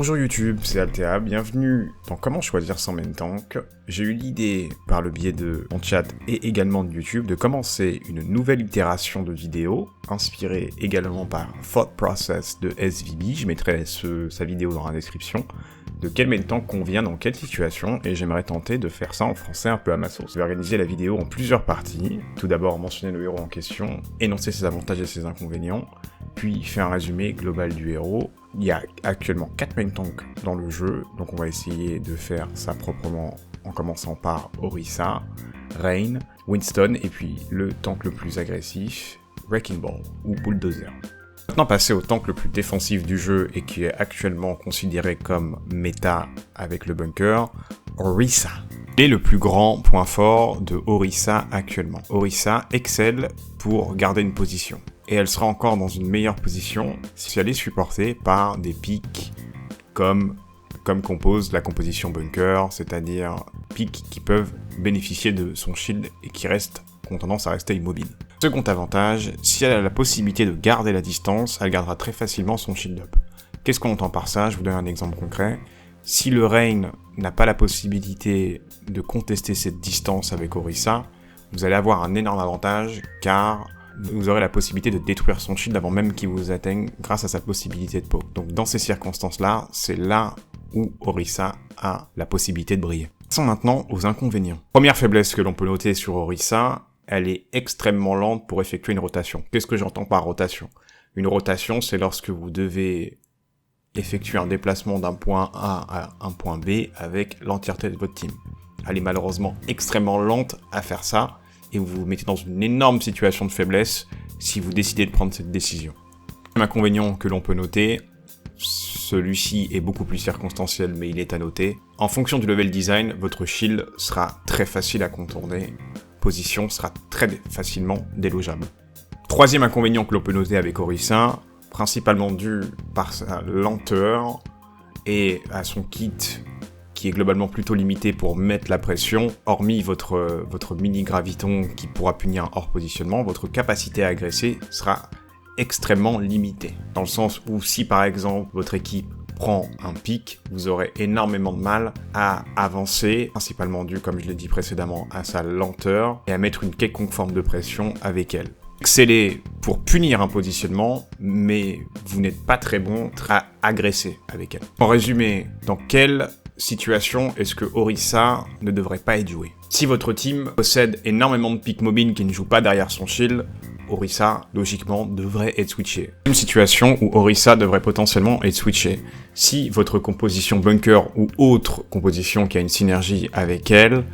Bonjour YouTube, c'est Altea, bienvenue dans Comment choisir son main tank. J'ai eu l'idée, par le biais de mon chat et également de YouTube, de commencer une nouvelle itération de vidéo, inspirée également par Thought Process de SVB, je mettrai sa vidéo dans la description, de quel main tank convient dans quelle situation, et j'aimerais tenter de faire ça en français un peu à ma sauce. Je vais organiser la vidéo en plusieurs parties, tout d'abord mentionner le héros en question, énoncer ses avantages et ses inconvénients, puis faire un résumé global du héros. Il y a actuellement 4 main tanks dans le jeu, donc on va essayer de faire ça proprement en commençant par Orisa, Rain, Winston, et puis le tank le plus agressif, Wrecking Ball, ou Bulldozer. Maintenant passer au tank le plus défensif du jeu et qui est actuellement considéré comme méta avec le bunker, Orisa. Quel est le plus grand point fort de Orisa actuellement? Orisa excelle pour garder une position. Et elle sera encore dans une meilleure position si elle est supportée par des pics comme compose la composition bunker, c'est-à-dire pics qui peuvent bénéficier de son shield et qui ont tendance à rester immobiles. Second avantage, si elle a la possibilité de garder la distance, elle gardera très facilement son shield up. Qu'est-ce qu'on entend par ça? Je vous donne un exemple concret. Si le Rain n'a pas la possibilité de contester cette distance avec Orisa, vous allez avoir un énorme avantage car vous aurez la possibilité de détruire son shield avant même qu'il vous atteigne grâce à sa possibilité de poke. Donc dans ces circonstances-là, c'est là où Orisa a la possibilité de briller. Passons maintenant aux inconvénients. Première faiblesse que l'on peut noter sur Orisa, elle est extrêmement lente pour effectuer une rotation. Qu'est-ce que j'entends par rotation? Une rotation, c'est lorsque vous devez effectuer un déplacement d'un point A à un point B avec l'entièreté de votre team. Elle est malheureusement extrêmement lente à faire ça, et vous vous mettez dans une énorme situation de faiblesse si vous décidez de prendre cette décision. Un inconvénient que l'on peut noter, celui-ci est beaucoup plus circonstanciel mais il est à noter. En fonction du level design, votre shield sera très facile à contourner, position sera très facilement délogeable. Troisième inconvénient que l'on peut noter avec Orisa, principalement dû par sa lenteur et à son kit qui est globalement plutôt limité pour mettre la pression, hormis votre mini-graviton qui pourra punir un hors positionnement, votre capacité à agresser sera extrêmement limitée. Dans le sens où si par exemple votre équipe prend un pic, vous aurez énormément de mal à avancer, principalement dû, comme je l'ai dit précédemment, à sa lenteur et à mettre une quelconque forme de pression avec elle. Excellez pour punir un positionnement, mais vous n'êtes pas très bon à agresser avec elle. En résumé, dans quelle situation est-ce que Orisa ne devrait pas être joué? Si votre team possède énormément de pics mobiles qui ne jouent pas derrière son shield, Orisa, logiquement, devrait être switché. Une situation où Orisa devrait potentiellement être switché. Si votre composition bunker ou autre composition qui a une synergie avec elle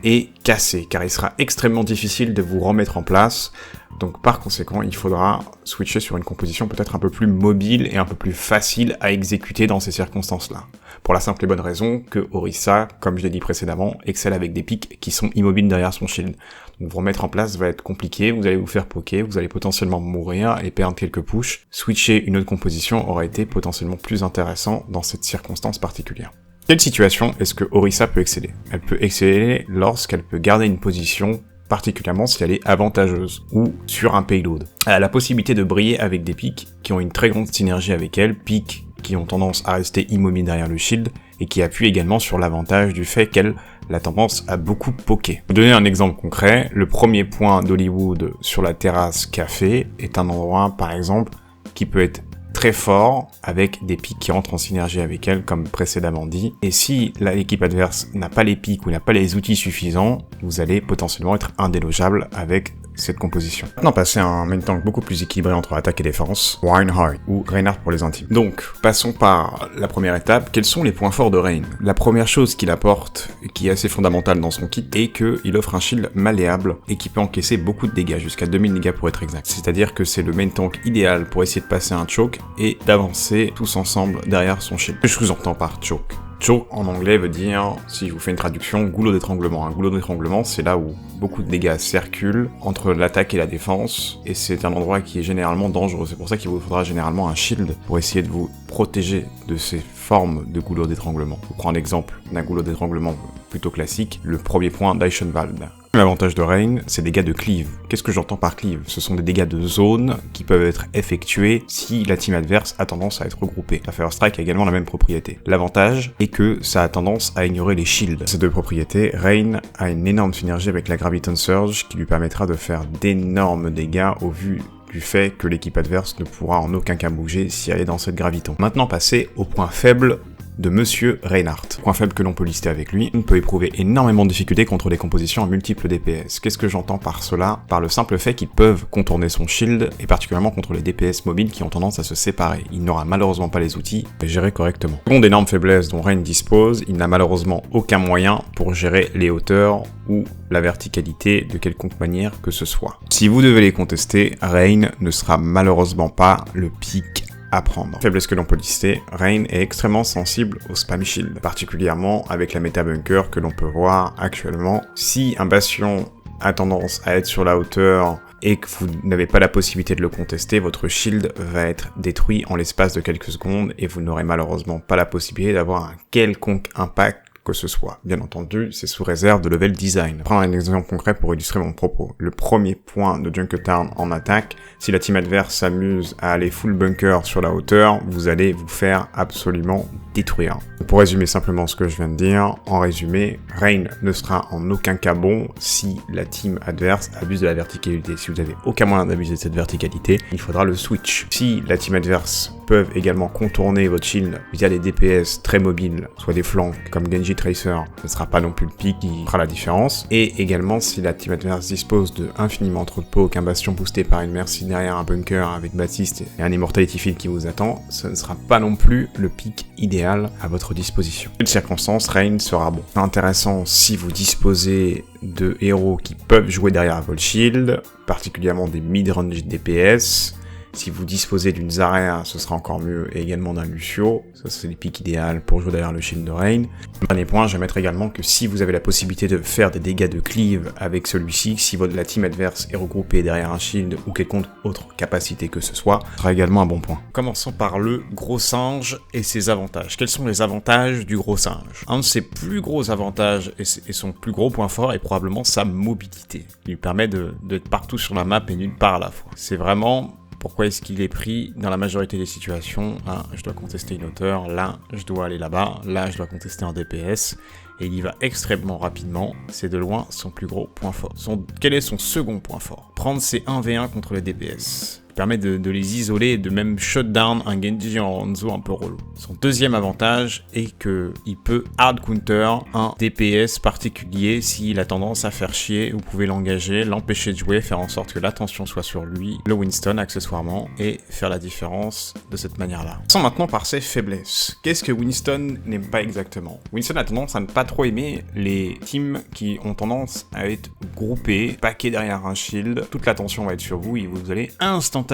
est cassée, car il sera extrêmement difficile de vous remettre en place. Donc par conséquent, il faudra switcher sur une composition peut-être un peu plus mobile et un peu plus facile à exécuter dans ces circonstances-là. Pour la simple et bonne raison que Orisa, comme je l'ai dit précédemment, excelle avec des pics qui sont immobiles derrière son shield. Donc vous remettre en place va être compliqué, vous allez vous faire poker, vous allez potentiellement mourir et perdre quelques pushs. Switcher une autre composition aurait été potentiellement plus intéressant dans cette circonstance particulière. Quelle situation est-ce que Orisa peut exceller? Elle peut exceller lorsqu'elle peut garder une position, particulièrement si elle est avantageuse, ou sur un payload. Elle a la possibilité de briller avec des pics qui ont une très grande synergie avec elle, pics qui ont tendance à rester immobiles derrière le shield, et qui appuient également sur l'avantage du fait qu'elle a tendance à beaucoup poker. Pour vous donner un exemple concret, le premier point d'Hollywood sur la terrasse café est un endroit, par exemple, qui peut être très fort, avec des pics qui entrent en synergie avec elle, comme précédemment dit. Et si l'équipe adverse n'a pas les pics ou n'a pas les outils suffisants, vous allez potentiellement être indélogeable avec cette composition. Maintenant passer à un main tank beaucoup plus équilibré entre attaque et défense, Reinhardt ou Reinhardt pour les intimes. Donc, passons par la première étape. Quels sont les points forts de Rain? La première chose qu'il apporte, qui est assez fondamentale dans son kit, est qu'il offre un shield malléable et qui peut encaisser beaucoup de dégâts, jusqu'à 2000 dégâts pour être exact. C'est-à-dire que c'est le main tank idéal pour essayer de passer un choke et d'avancer tous ensemble derrière son shield. Qu'est-ce que je vous entends par choke? Choke en anglais veut dire, si je vous fais une traduction, goulot d'étranglement. Un goulot d'étranglement, c'est là où beaucoup de dégâts circulent entre l'attaque et la défense, et c'est un endroit qui est généralement dangereux. C'est pour ça qu'il vous faudra généralement un shield pour essayer de vous protéger de ces formes de goulot d'étranglement. Je vous prends l'exemple d'un goulot d'étranglement plutôt classique, le premier point d'Eichenwald. L'avantage de Rain, c'est des dégâts de cleave. Qu'est-ce que j'entends par cleave? Ce sont des dégâts de zone qui peuvent être effectués si la team adverse a tendance à être regroupée. La First Strike a également la même propriété. L'avantage est que ça a tendance à ignorer les shields. Ces deux propriétés, Rain a une énorme synergie avec la Graviton Surge qui lui permettra de faire d'énormes dégâts au vu du fait que l'équipe adverse ne pourra en aucun cas bouger si elle est dans cette graviton. Maintenant passer au point faible de Monsieur Reinhardt. Point faible que l'on peut lister avec lui, on peut éprouver énormément de difficultés contre les compositions à multiples DPS. Qu'est-ce que j'entends par cela? Par le simple fait qu'ils peuvent contourner son shield, et particulièrement contre les DPS mobiles qui ont tendance à se séparer. Il n'aura malheureusement pas les outils pour les gérer correctement. Seconde énorme faiblesse dont Rain dispose, il n'a malheureusement aucun moyen pour gérer les hauteurs ou la verticalité de quelconque manière que ce soit. Si vous devez les contester, Rain ne sera malheureusement pas le pic à prendre. Faiblesse que l'on peut lister, Rain est extrêmement sensible au spam shield, particulièrement avec la méta bunker que l'on peut voir actuellement. Si un bastion a tendance à être sur la hauteur et que vous n'avez pas la possibilité de le contester, votre shield va être détruit en l'espace de quelques secondes et vous n'aurez malheureusement pas la possibilité d'avoir un quelconque impact que ce soit. Bien entendu, c'est sous réserve de level design. Prendre un exemple concret pour illustrer mon propos. Le premier point de Junkertown en attaque, si la team adverse s'amuse à aller full bunker sur la hauteur, vous allez vous faire absolument détruire. Pour résumer simplement ce que je viens de dire, en résumé, Rain ne sera en aucun cas bon si la team adverse abuse de la verticalité. Si vous n'avez aucun moyen d'abuser de cette verticalité, il faudra le switch. Si la team adverse peuvent également contourner votre shield via des DPS très mobiles, soit des flancs comme Genji Tracer, ce ne sera pas non plus le pic qui fera la différence. Et également, si la team adverse dispose de infiniment trop de pots, qu'un bastion boosté par une merci derrière un bunker avec Baptiste et un Immortality Field qui vous attend, ce ne sera pas non plus le pic idéal à votre disposition. En toutes circonstances, Rain sera bon. Intéressant si vous disposez de héros qui peuvent jouer derrière votre shield, particulièrement des mid-range DPS. Si vous disposez d'une Zarya, ce sera encore mieux, et également d'un Lucio. Ça, c'est les pics idéales pour jouer derrière le shield de Rain. Dernier point, je vais mettre également que si vous avez la possibilité de faire des dégâts de cleave avec celui-ci, si la team adverse est regroupée derrière un shield ou quelconque autre capacité que ce soit, ce sera également un bon point. Commençons par le gros singe et ses avantages. Quels sont les avantages du gros singe? Un de ses plus gros avantages et son plus gros point fort est probablement sa mobilité. Il lui permet d'être partout sur la map et nulle part à la fois. C'est vraiment pourquoi est-ce qu'il est pris dans la majorité des situations. Là, je dois contester une hauteur, là, je dois aller là-bas, là, je dois contester un DPS, et il y va extrêmement rapidement. C'est de loin son plus gros point fort. Quel est son second point fort? Prendre ses 1v1 contre les DPS. Permet de les isoler et de même shutdown un Genji en Hanzo un peu relou. Son deuxième avantage est qu'il peut hard counter un DPS particulier s'il a tendance à faire chier. Vous pouvez l'engager, l'empêcher de jouer, faire en sorte que l'attention soit sur lui, le Winston accessoirement, et faire la différence de cette manière-là. Passons maintenant par ses faiblesses. Qu'est-ce que Winston n'aime pas exactement? Winston a tendance à ne pas trop aimer les teams qui ont tendance à être groupés, paqués derrière un shield. Toute l'attention va être sur vous et vous allez instantanément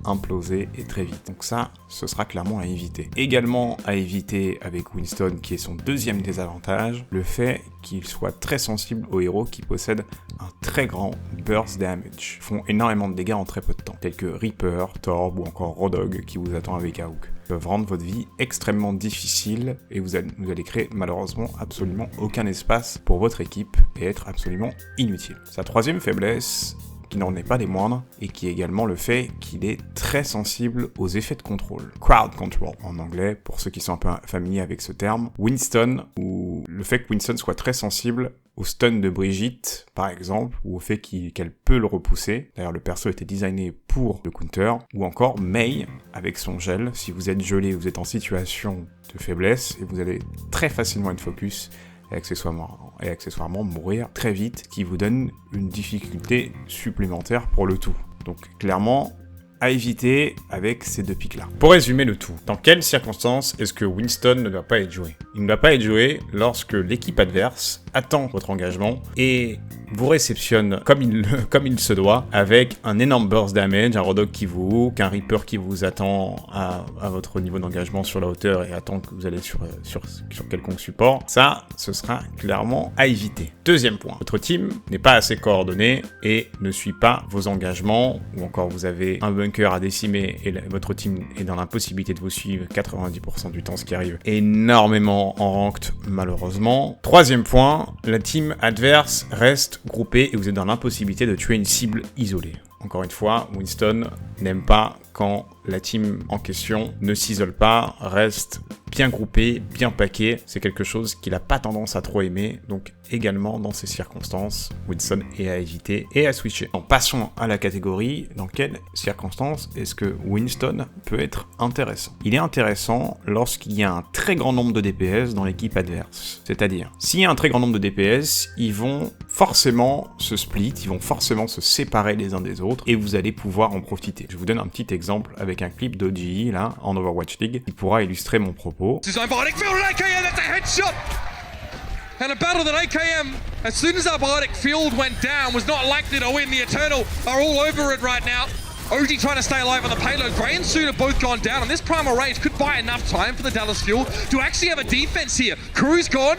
imploser et très vite. Donc ça, ce sera clairement à éviter. Également à éviter avec Winston, qui est son deuxième désavantage, le fait qu'il soit très sensible aux héros qui possèdent un très grand burst damage. Ils font énormément de dégâts en très peu de temps, tels que Reaper, Torb ou encore Rodog qui vous attend avec Aouk. Ils peuvent rendre votre vie extrêmement difficile et vous allez créer malheureusement absolument aucun espace pour votre équipe et être absolument inutile. Sa troisième faiblesse, qui n'en est pas des moindres, et qui est également le fait qu'il est très sensible aux effets de contrôle. Crowd control en anglais, pour ceux qui sont un peu familiers avec ce terme. Winston, ou le fait que Winston soit très sensible au stun de Brigitte, par exemple, ou au fait qu'elle peut le repousser. D'ailleurs, le perso était designé pour le counter. Ou encore Mei, avec son gel. Si vous êtes gelé, vous êtes en situation de faiblesse, et vous allez très facilement être focus, et accessoirement mourir très vite, qui vous donne une difficulté supplémentaire pour le tout. Donc clairement, à éviter avec ces deux pics-là. Pour résumer le tout, dans quelles circonstances est-ce que Winston ne doit pas être joué? Il ne doit pas être joué lorsque l'équipe adverse attend votre engagement et vous réceptionne comme il se doit, avec un énorme burst damage, un Rodog qui vous hook, un Reaper qui vous attend à votre niveau d'engagement sur la hauteur et attend que vous allez sur quelconque support. Ça, ce sera clairement à éviter. Deuxième point, votre team n'est pas assez coordonné et ne suit pas vos engagements, ou encore vous avez un bunker à décimer et votre team est dans l'impossibilité de vous suivre 90% du temps, ce qui arrive énormément forcément en ranked malheureusement. Troisième point, la team adverse reste groupée et vous êtes dans l'impossibilité de tuer une cible isolée. Encore une fois, Winston n'aime pas quand la team en question ne s'isole pas, reste bien groupée, bien paquée. C'est quelque chose qu'il n'a pas tendance à trop aimer, donc également dans ces circonstances, Winston est à éviter et à switcher. En passant à la catégorie, dans quelles circonstances est-ce que Winston peut être intéressant? Il est intéressant lorsqu'il y a un très grand nombre de DPS dans l'équipe adverse. C'est-à-dire, s'il y a un très grand nombre de DPS, ils vont forcément se split, ils vont forcément se séparer les uns des autres et vous allez pouvoir en profiter. Je vous donne un petit exemple avec un clip d'OGE là, en Overwatch League, qui pourra illustrer mon propos. And a battle that AKM, as soon as our Biotic field went down, was not likely to win. The Eternal are all over it right now. OG trying to stay alive on the payload. Gray and Soon have both gone down, and this Primal Rage could buy enough time for the Dallas Fuel to actually have a defense here. Crew's gone.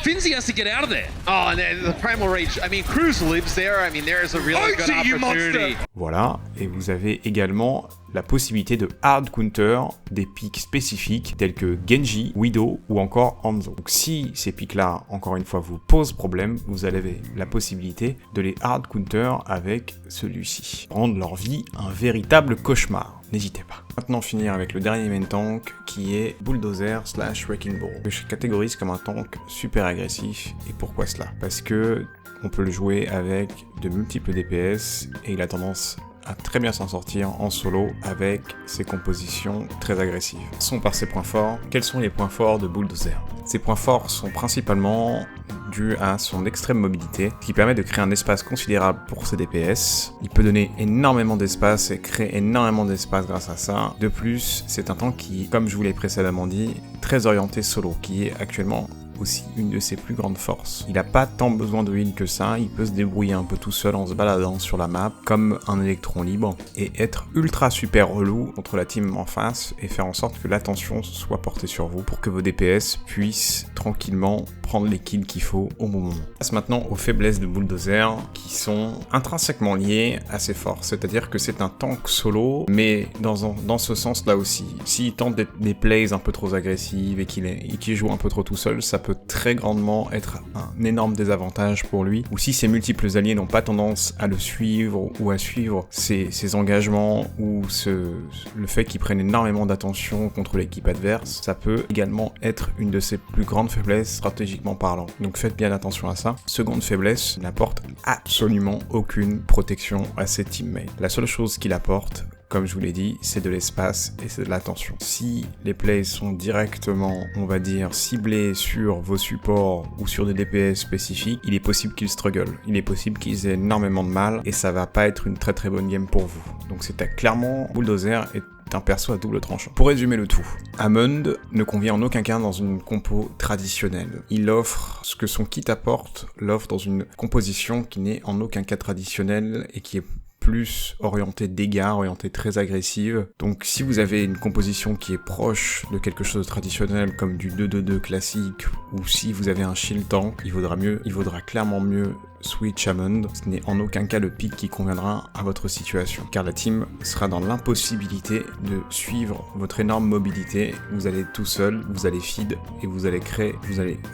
Finzi has to get out of there. Oh, and the Primal Rage, I mean, Cruz lives there. I mean, there is a really good opportunity. Voilà, et vous avez également la possibilité de hard counter des pics spécifiques tels que Genji, Widow ou encore Hanzo. Donc si ces pics-là, encore une fois, vous posent problème, vous avez la possibilité de les hard counter avec celui-ci. Rendre leur vie un véritable cauchemar. N'hésitez pas. Maintenant finir avec le dernier main tank qui est Bulldozer / Wrecking Ball, que je catégorise comme un tank super agressif. Et pourquoi cela? Parce que on peut le jouer avec de multiples DPS et il a tendance à très bien s'en sortir en solo avec ses compositions très agressives. Passons par ses points forts. Quels sont les points forts de Bulldozer? Ses points forts sont principalement dus à son extrême mobilité, qui permet de créer un espace considérable pour ses DPS. Il peut donner énormément d'espace et créer énormément d'espace grâce à ça. De plus, c'est un tank qui, comme je vous l'ai précédemment dit, est très orienté solo, qui est actuellement aussi une de ses plus grandes forces. Il n'a pas tant besoin de heal que ça, il peut se débrouiller un peu tout seul en se baladant sur la map comme un électron libre et être ultra super relou contre la team en face et faire en sorte que l'attention soit portée sur vous pour que vos DPS puissent tranquillement prendre les kills qu'il faut au bon moment. On passe maintenant aux faiblesses de Bulldozer qui sont intrinsèquement liées à ses forces, c'est-à-dire que c'est un tank solo, mais dans ce sens-là aussi. S'il tente des plays un peu trop agressives et qu'il joue un peu trop tout seul, ça peut très grandement être un énorme désavantage pour lui, ou si ses multiples alliés n'ont pas tendance à le suivre ou à suivre ses engagements ou le fait qu'il prenne énormément d'attention contre l'équipe adverse, ça peut également être une de ses plus grandes faiblesses stratégiquement parlant. Donc faites bien attention à ça. Seconde faiblesse, il n'apporte absolument aucune protection à ses teammates. La seule chose qu'il apporte, comme je vous l'ai dit, c'est de l'espace et c'est de l'attention. Si les plays sont directement, on va dire, ciblés sur vos supports ou sur des DPS spécifiques, il est possible qu'ils struggle. Il est possible qu'ils aient énormément de mal et ça va pas être une très très bonne game pour vous. Donc c'est clairement, Bulldozer est un perso à double tranchant. Pour résumer le tout, Hammond ne convient en aucun cas dans une compo traditionnelle. Il offre ce que son kit apporte, l'offre dans une composition qui n'est en aucun cas traditionnelle et qui est plus orientée dégâts, orientée très agressive. Donc si vous avez une composition qui est proche de quelque chose de traditionnel comme du 2-2-2 classique, ou si vous avez un shield tank, il vaudra clairement mieux switch Hammond. Ce n'est en aucun cas le pick qui conviendra à votre situation, car la team sera dans l'impossibilité de suivre votre énorme mobilité. Vous allez être tout seul, vous allez feed et vous allez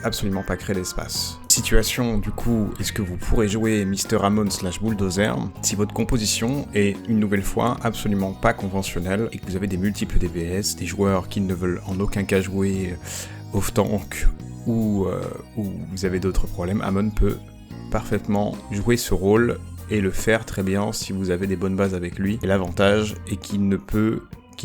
absolument pas créer l'espace. Situation, du coup, est-ce que vous pourrez jouer Mr. Hammond / Bulldozer si votre composition est, une nouvelle fois, absolument pas conventionnelle et que vous avez des multiples DPS, des joueurs qui ne veulent en aucun cas jouer off-tank ou vous avez d'autres problèmes. Hammond peut parfaitement jouer ce rôle et le faire très bien si vous avez des bonnes bases avec lui. Et l'avantage est qu'il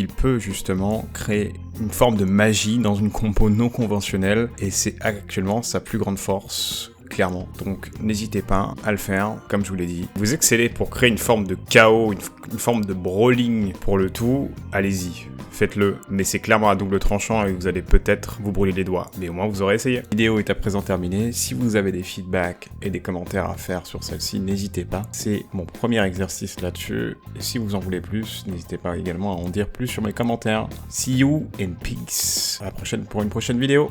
peut justement créer une forme de magie dans une compo non conventionnelle et c'est actuellement sa plus grande force, clairement. Donc n'hésitez pas à le faire, comme je vous l'ai dit. Vous excellez pour créer une forme de chaos, une forme de brawling pour le tout, allez-y. Faites-le, mais c'est clairement à double tranchant et vous allez peut-être vous brûler les doigts, mais au moins vous aurez essayé. La vidéo est à présent terminée. Si vous avez des feedbacks et des commentaires à faire sur celle-ci, n'hésitez pas. C'est mon premier exercice là-dessus. Et si vous en voulez plus, n'hésitez pas également à en dire plus sur mes commentaires. See you and peace. À la prochaine pour une prochaine vidéo.